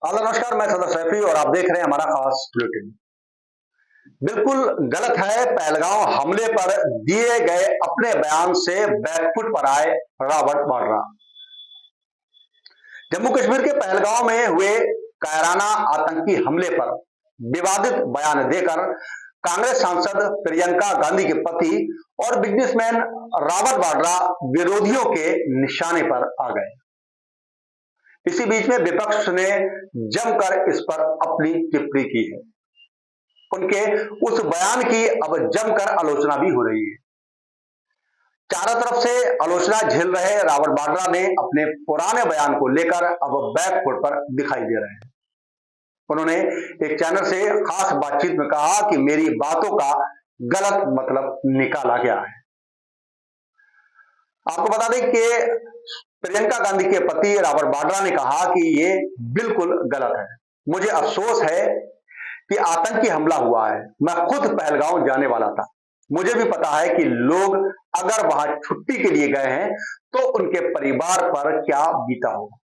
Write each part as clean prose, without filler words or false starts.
Hello नमस्कार, मैं सदर सैफी और आप देख रहे हैं हमारा खास बुलेटिन। बिल्कुल गलत है। पहलगांव हमले पर दिए गए अपने बयान से बैकफुट पर आए रॉबर्ट वाड्रा। जम्मू कश्मीर के पहलगांव में हुए कायराना आतंकी हमले पर विवादित बयान देकर कांग्रेस सांसद प्रियंका गांधी के पति और बिजनेसमैन रॉबर्ट वाड्रा विरोधियों के निशाने पर आ गए। इसी बीच में विपक्ष ने जमकर इस पर अपनी टिप्पणी की है। उनके उस बयान की अब जमकर आलोचना भी हो रही है। चारों तरफ से आलोचना झेल रहे रॉबर्ट वाड्रा ने अपने पुराने बयान को लेकर अब बैकफुट पर दिखाई दे रहे हैं। उन्होंने एक चैनल से खास बातचीत में कहा कि मेरी बातों का गलत मतलब निकाला गया है। आपको बता दें कि प्रियंका गांधी के पति रॉबर्ट वाड्रा ने कहा कि ये बिल्कुल गलत है। मुझे अफसोस है कि आतंकी हमला हुआ है। मैं खुद पहलगांव जाने वाला था। मुझे भी पता है कि लोग अगर वहां छुट्टी के लिए गए हैं तो उनके परिवार पर क्या बीता होगा।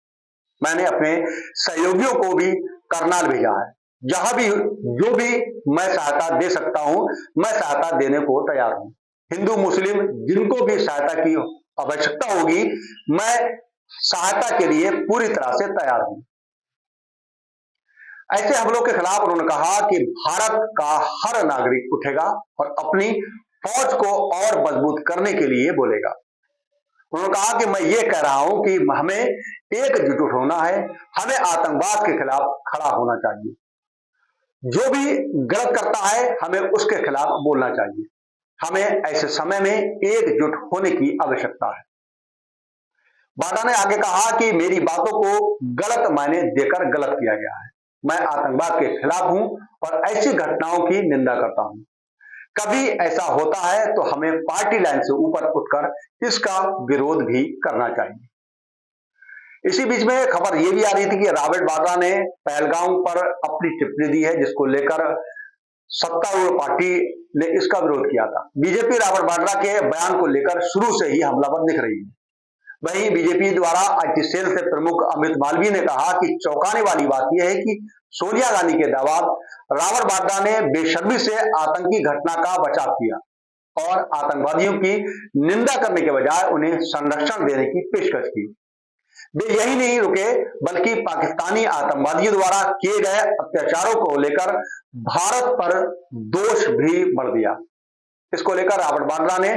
मैंने अपने सहयोगियों को भी करनाल भेजा है। जहां भी जो भी मैं सहायता दे सकता हूं, मैं सहायता देने को तैयार हूं। हिंदू मुस्लिम जिनको भी सहायता की आवश्यकता होगी, मैं सहायता के लिए पूरी तरह से तैयार हूं। ऐसे हमलों के खिलाफ उन्होंने कहा कि भारत का हर नागरिक उठेगा और अपनी फौज को और मजबूत करने के लिए बोलेगा। उन्होंने कहा कि मैं ये कह रहा हूं कि हमें एकजुट होना है, हमें आतंकवाद के खिलाफ खड़ा होना चाहिए। जो भी गलत करता है हमें उसके खिलाफ बोलना चाहिए। हमें ऐसे समय में एकजुट होने की आवश्यकता है। वाड्रा ने आगे कहा कि मेरी बातों को गलत मायने देकर गलत किया गया है। मैं आतंकवाद के खिलाफ हूं और ऐसी घटनाओं की निंदा करता हूं। कभी ऐसा होता है तो हमें पार्टी लाइन से ऊपर उठकर इसका विरोध भी करना चाहिए। इसी बीच में खबर यह भी आ रही थी कि रॉबर्ट वाड्रा ने पहलगांव पर अपनी टिप्पणी दी है, जिसको लेकर सत्तारूढ़ पार्टी ने इसका विरोध किया था। बीजेपी रॉबर्ट वाड्रा के बयान को लेकर शुरू से ही हमलावर दिख रही है। वहीं बीजेपी द्वारा आईटी सेल से प्रमुख अमित मालवीय ने कहा कि चौंकाने वाली बात यह है कि सोनिया गांधी के दबाव रॉबर्ट वाड्रा ने बेशर्मी से आतंकी घटना का बचाव किया और आतंकवादियों की निंदा करने के बजाय उन्हें संरक्षण देने की पेशकश की। वे यही नहीं रुके बल्कि पाकिस्तानी आतंकवादियों द्वारा किए गए अत्याचारों को लेकर भारत पर दोष भी बढ़ दिया। इसको लेकर रॉबर्ट वाड्रा ने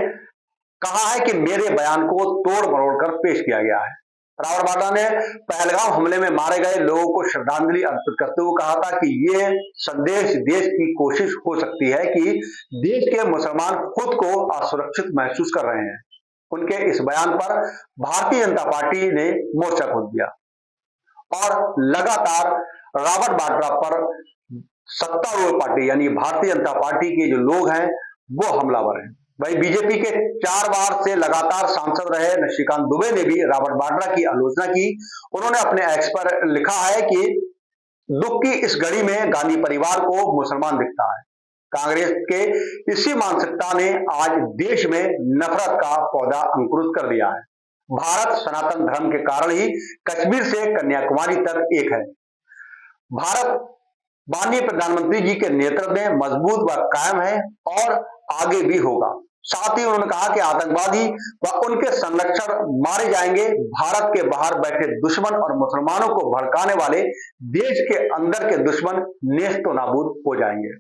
कहा है कि मेरे बयान को तोड़ मरोड़ कर पेश किया गया है। रॉबर्ट वाड्रा ने पहलगांव हमले में मारे गए लोगों को श्रद्धांजलि अर्पित करते हुए कहा था कि ये संदेश देश की कोशिश हो सकती है कि देश के मुसलमान खुद को असुरक्षित महसूस कर रहे हैं। उनके इस बयान पर भारतीय जनता पार्टी ने मोर्चा खोल दिया और लगातार रॉबर्ट वाड्रा पर सत्तारूढ़ पार्टी यानी भारतीय जनता पार्टी के जो लोग हैं वो हमलावर हैं। वही बीजेपी के 4 बार से लगातार सांसद रहे निशिकांत दुबे ने भी रॉबर्ट वाड्रा की आलोचना की। उन्होंने अपने एक्स पर लिखा है कि दुख की इस घड़ी में गांधी परिवार को मुसलमान दिखता है। कांग्रेस के इसी मानसिकता ने आज देश में नफरत का पौधा अंकुरित कर दिया है। भारत सनातन धर्म के कारण ही कश्मीर से कन्याकुमारी तक एक है। भारत माननीय प्रधानमंत्री जी के नेतृत्व में मजबूत व कायम है और आगे भी होगा। साथ ही उन्होंने कहा कि आतंकवादी व उनके संरक्षक मारे जाएंगे। भारत के बाहर बैठे दुश्मन और मुसलमानों को भड़काने वाले देश के अंदर के दुश्मन नेस्त नाबूद हो जाएंगे।